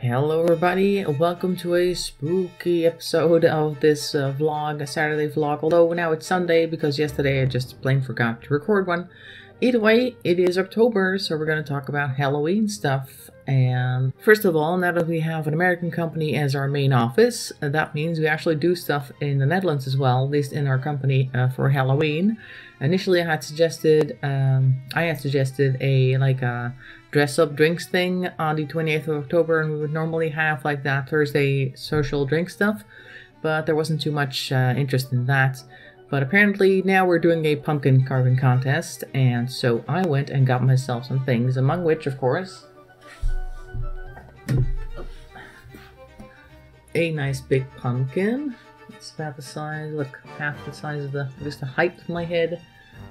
Hello everybody, welcome to a spooky episode of this vlog, a Saturday vlog, although now it's Sunday because yesterday I just plain forgot to record one. Either way, it is October, so we're going to talk about Halloween stuff. And first of all, now that we have an American company as our main office, that means we actually do stuff in the Netherlands as well, at least in our company for Halloween. Initially I had suggested a dress up drinks thing on the 28th of October, and we would normally have like that Thursday social drink stuff, but there wasn't too much interest in that. But apparently now we're doing a pumpkin carving contest, and so I went and got myself some things, among which, of course, a nice big pumpkin. It's about the size, look, half the size of just the height of my head.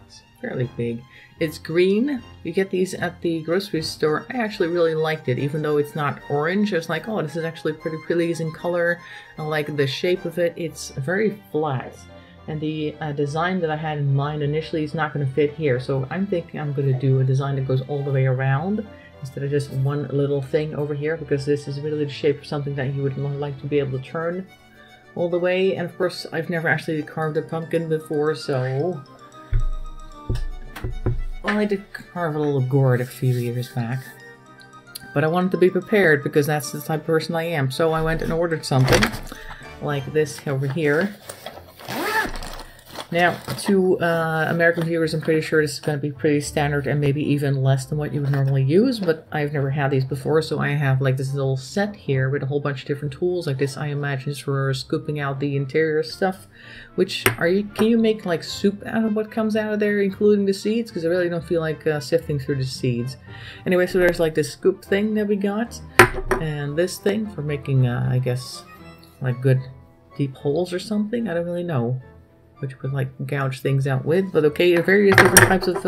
It's fairly big. It's green. You get these at the grocery store. I actually really liked it, even though it's not orange. I was like, oh, this is actually pretty pleasing color. I like the shape of it. It's very flat. And the design that I had in mind initially is not going to fit here. So I'm thinking I'm going to do a design that goes all the way around instead of just one little thing over here, because this is really the shape of something that you would like to be able to turn all the way. And of course, I've never actually carved a pumpkin before, so... Well, I did carve a little gourd a few years back. But I wanted to be prepared because that's the type of person I am. So I went and ordered something like this over here. Now, to American viewers, I'm pretty sure this is going to be pretty standard and maybe even less than what you would normally use, but I've never had these before, so I have like this little set here with a whole bunch of different tools. Like this, I imagine, is for scooping out the interior stuff. Which, can you make like soup out of what comes out of there, including the seeds? Because I really don't feel like sifting through the seeds. Anyway, so there's like this scoop thing that we got, and this thing for making, I guess, like good deep holes or something. I don't really know. Which would like gouge things out with, but okay, various different types of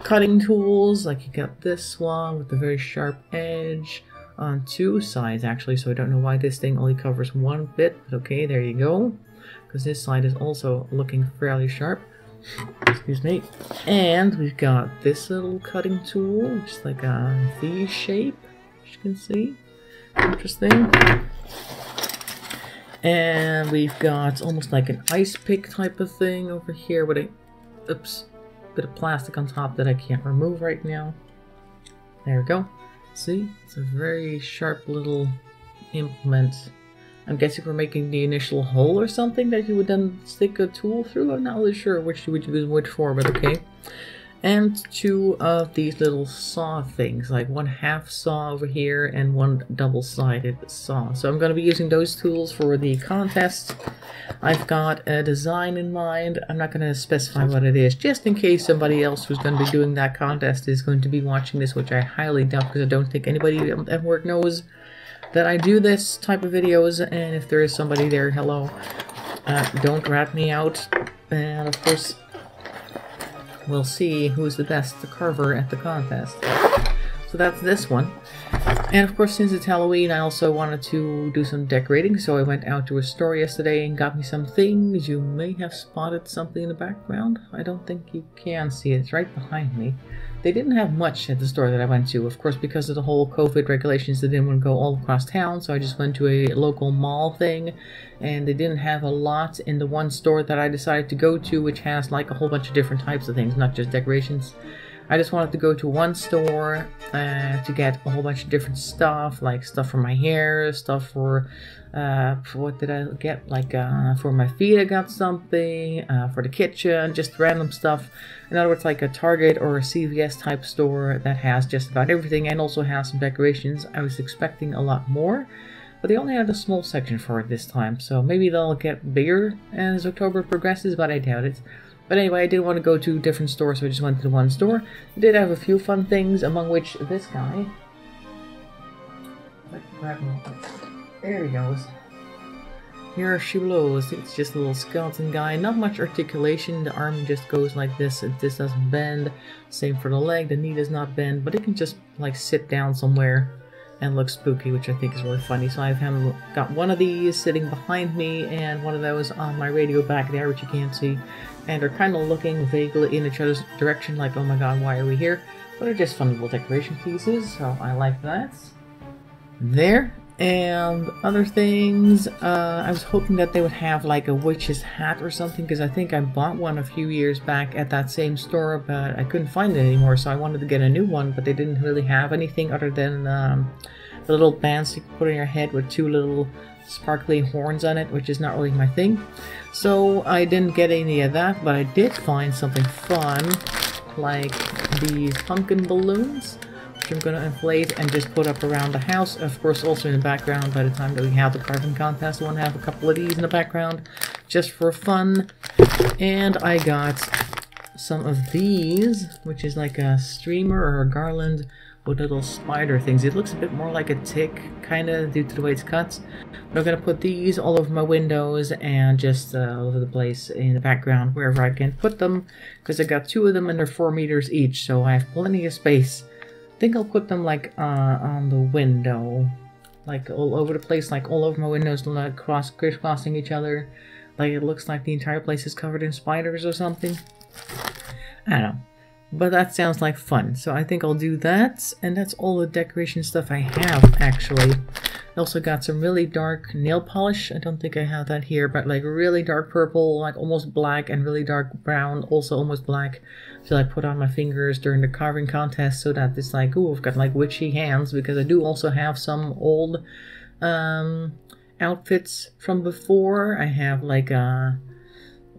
cutting tools. Like you got this one with the very sharp edge on two sides actually, so I don't know why this thing only covers one bit, but okay, there you go, because this side is also looking fairly sharp. Excuse me. And we've got this little cutting tool, which is like a V shape, as you can see. Interesting. And we've got almost like an ice pick type of thing over here with a bit of plastic on top that I can't remove right now. There we go. See? It's a very sharp little implement. I'm guessing we're making the initial hole or something that you would then stick a tool through. I'm not really sure which you would use which for, but okay. And two of these little saw things, like one half saw over here and one double-sided saw. So I'm going to be using those tools for the contest. I've got a design in mind. I'm not going to specify what it is, just in case somebody else who's going to be doing that contest is going to be watching this, which I highly doubt, because I don't think anybody at work knows that I do this type of videos. And if there is somebody there, hello, don't rat me out. And of course, we'll see who's the best carver at the contest. So that's this one. And of course, since it's Halloween, I also wanted to do some decorating, so I went out to a store yesterday and got me some things. You may have spotted something in the background. I don't think you can see it. It's right behind me. They didn't have much at the store that I went to. Of course, because of the whole COVID regulations, they didn't want to go all across town, so I just went to a local mall thing, and they didn't have a lot in the one store that I decided to go to, which has like a whole bunch of different types of things, not just decorations. I just wanted to go to one store to get a whole bunch of different stuff, like stuff for my hair, stuff for what did I get? Like for my feet I got something, for the kitchen, just random stuff. In other words, like a Target or a CVS type store that has just about everything and also has some decorations. I was expecting a lot more, but they only had a small section for it this time, so maybe they'll get bigger as October progresses, but I doubt it. But anyway, I didn't want to go to different stores, so I just went to the one store. I did have a few fun things, among which this guy. There he goes. Here she blows. It's just a little skeleton guy. Not much articulation. The arm just goes like this. This doesn't bend. Same for the leg. The knee does not bend, but it can just like sit down somewhere and look spooky, which I think is really funny. So I've got one of these sitting behind me and one of those on my radio back there, which you can't see. And they're kind of looking vaguely in each other's direction, like, oh my god, why are we here? But they're just fun little decoration pieces, so I like that. there. And other things, I was hoping that they would have like a witch's hat or something, because I think I bought one a few years back at that same store, but I couldn't find it anymore, so I wanted to get a new one, but they didn't really have anything other than the little bands you can put on your head with two little sparkly horns on it, which is not really my thing. So I didn't get any of that, but I did find something fun, like these pumpkin balloons, I'm going to inflate and just put up around the house. Of course, also in the background, by the time that we have the carving contest, I want to have a couple of these in the background just for fun. And I got some of these, which is like a streamer or a garland with little spider things. It looks a bit more like a tick, kind of, due to the way it's cut. But I'm going to put these all over my windows and just all over the place in the background, wherever I can put them, because I got two of them and they're 4 meters each, so I have plenty of space. I think I'll put them like on the window, like all over the place, like all over my windows, like crisscrossing each other. Like it looks like the entire place is covered in spiders or something. I don't know. But that sounds like fun, so I think I'll do that. And that's all the decoration stuff I have, actually. I also got some really dark nail polish. I don't think I have that here, but like really dark purple, like almost black, and really dark brown, also almost black. So I put on my fingers during the carving contest so that it's like, ooh, I've got like witchy hands, because I do also have some old outfits from before. I have like a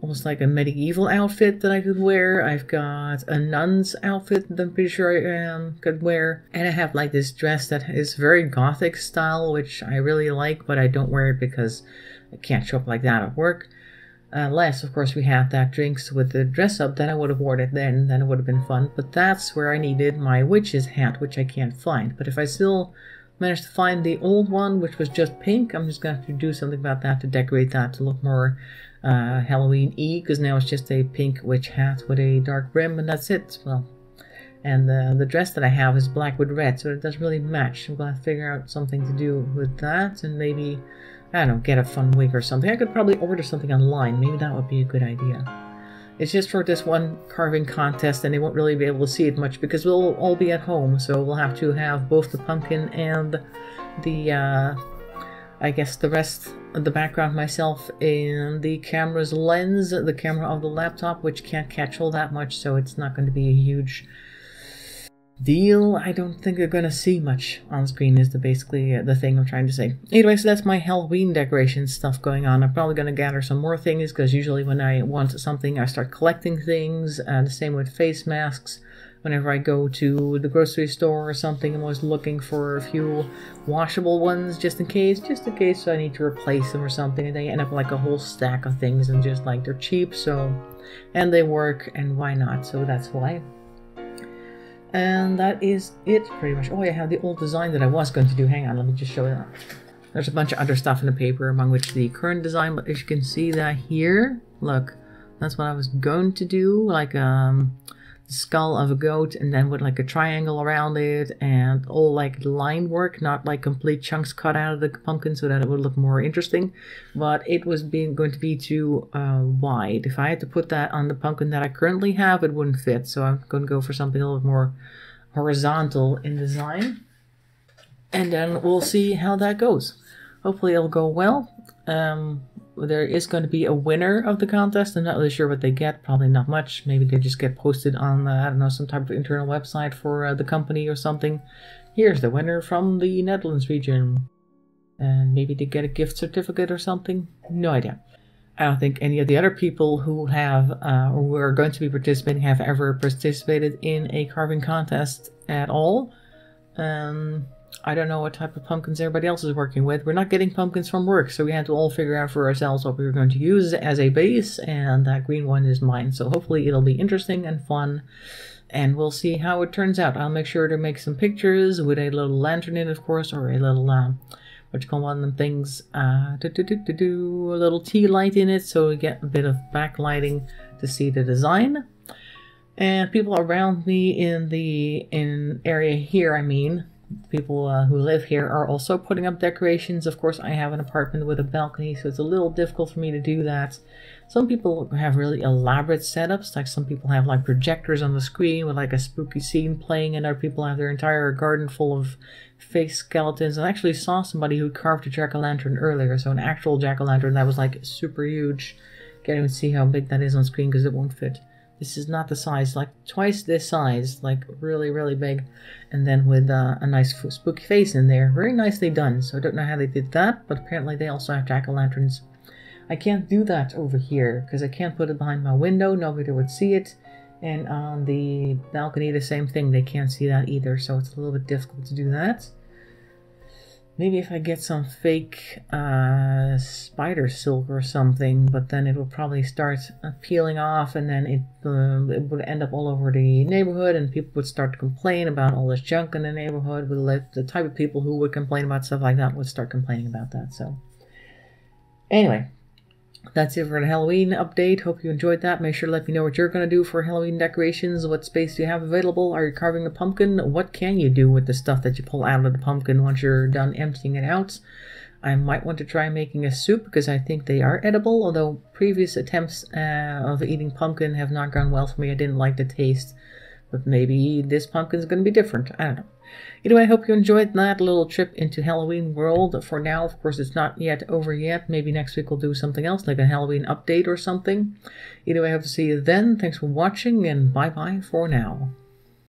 almost like a medieval outfit that I could wear. I've got a nun's outfit that I'm pretty sure I could wear. And I have like this dress that is very gothic style, which I really like, but I don't wear it because I can't show up like that at work. Unless, of course, we had that drinks with the dress up, then I would have worn it then it would have been fun. But that's where I needed my witch's hat, which I can't find. But if I still manage to find the old one, which was just pink, I'm just going to have to do something about that to decorate that to look more Halloween-y, because now it's just a pink witch hat with a dark brim, and that's it. Well, and the dress that I have is black with red, so it doesn't really match. I'm going to figure out something to do with that, and maybe, I don't know, get a fun wig or something. I could probably order something online. Maybe that would be a good idea. It's just for this one carving contest, and they won't really be able to see it much because we'll all be at home, so we'll have to have both the pumpkin and the, I guess the rest of the background myself in the camera's lens, the camera of the laptop, which can't catch all that much, so it's not going to be a huge deal. I don't think they're going to see much on screen is basically the thing I'm trying to say. Anyway, so that's my Halloween decoration stuff going on. I'm probably going to gather some more things, because usually when I want something, I start collecting things. The same with face masks. Whenever I go to the grocery store or something, I'm always looking for a few washable ones just in case so I need to replace them or something, and they end up like a whole stack of things, and just like they're cheap, so, and they work, and why not? So that's why. And that is it pretty much. Oh, I have the old design that I was going to do. Hang on, let me just show you that. There's a bunch of other stuff in the paper, among which the current design, but as you can see that here, look, that's what I was going to do, like skull of a goat, and then with like a triangle around it, and all like line work, not like complete chunks cut out of the pumpkin, so that it would look more interesting. But it was going to be too wide. If I had to put that on the pumpkin that I currently have, it wouldn't fit, so I'm going to go for something a little more horizontal in design, and then we'll see how that goes. Hopefully it'll go well. There is going to be a winner of the contest. I'm not really sure what they get. Probably not much. Maybe they just get posted on, I don't know, some type of internal website for the company or something. Here's the winner from the Netherlands region. And maybe they get a gift certificate or something. No idea. I don't think any of the other people who have, or who are going to be participating, have ever participated in a carving contest at all. I don't know what type of pumpkins everybody else is working with. We're not getting pumpkins from work, so we had to all figure out for ourselves what we were going to use as a base, and that green one is mine. So hopefully it'll be interesting and fun, and we'll see how it turns out. I'll make sure to make some pictures with a little lantern in, of course, or a little, what you call one of them things, a little tea light in it, so we get a bit of backlighting to see the design. And people around me in area here, I mean, people who live here are also putting up decorations. Of course, I have an apartment with a balcony, so it's a little difficult for me to do that. Some people have really elaborate setups, like some people have like projectors on the screen with like a spooky scene playing, and other people have their entire garden full of fake skeletons. I actually saw somebody who carved a jack-o'-lantern earlier, so an actual jack-o'-lantern that was like super huge. Can't even see how big that is on screen because it won't fit. This is not the size, like twice this size, like really, really big. And then with a nice spooky face in there. Very nicely done. So I don't know how they did that, but apparently they also have jack-o'-lanterns. I can't do that over here because I can't put it behind my window. Nobody would see it. And on the balcony, the same thing. They can't see that either, so it's a little bit difficult to do that. Maybe if I get some fake spider silk or something, but then it will probably start peeling off, and then it would end up all over the neighborhood, and people would start to complain about all this junk in the neighborhood. The type of people who would complain about stuff like that would start complaining about that. So anyway, that's it for the Halloween update. Hope you enjoyed that. Make sure to let me know what you're going to do for Halloween decorations. What space do you have available? Are you carving a pumpkin? What can you do with the stuff that you pull out of the pumpkin once you're done emptying it out? I might want to try making a soup because I think they are edible, although previous attempts of eating pumpkin have not gone well for me. I didn't like the taste, but maybe this pumpkin is going to be different. I don't know. Anyway, I hope you enjoyed that little trip into Halloween world. For now, of course, it's not yet over yet. Maybe next week we'll do something else, like a Halloween update or something. Anyway, I hope to see you then. Thanks for watching, and bye-bye for now.